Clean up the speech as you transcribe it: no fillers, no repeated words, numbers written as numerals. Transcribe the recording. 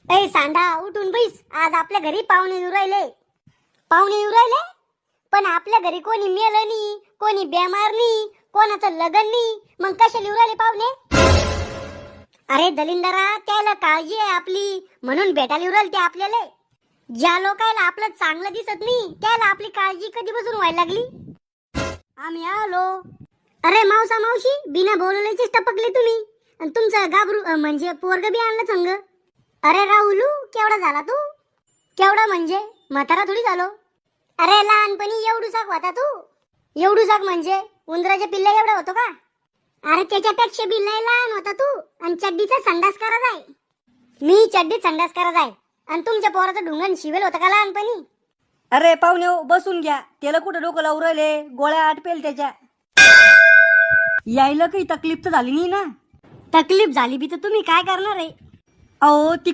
ए सांडा उठून बैस. आज आपल्या घरी पाहुणे येऊ राहिले. पाहुणे येऊ राहिले पण आपल्या घरी कोणी मेलं नाही, कोणी बेमार नाही, कोणाचं लग्न नाही. मग कशाला येऊ राहिले पाहुणे? अरे दलिंदरा, त्याला काळजी आहे आपली म्हणून भेटायला येऊ राहिले ते आपल्याला. ज्या लोकांना आपलं चांगलं दिसत नाही त्याला आपली काळजी कधीपासून व्हायला लागली. आम्ही आलो. अरे मावसा मावशी, बिना बोलवल्याचेच टपकले तुम्ही. आणि तुमचं गाबरू म्हणजे पोरग बी आणलं संग. अरे राहुलू, केवढा झाला तू? केवढा म्हणजे म्हातारा थोडी झालो. अरे लहानपणी एवढूसाक होता तू. एवढूसाक म्हणजे उंदराच्या पिल्ला एवढा होतो का? अरे त्याच्यापेक्षा बी लय लहान होता तू. आणि चड्डीचा संडास करत आहे. मी चड्डीत संडास करत आहे आणि तुमच्या पोराचं ढुंगण शिवेल होतं का लहानपणी? अरे पाहुणे बसून घ्या. त्याला कुठं डोकं लावून राहिले, गोळ्या आटपेल त्याच्या. यायला काही तकलीफ तर झाली नाही ना? तकलीफ झाली बी तर तुम्ही काय करणार आहे? अहो ती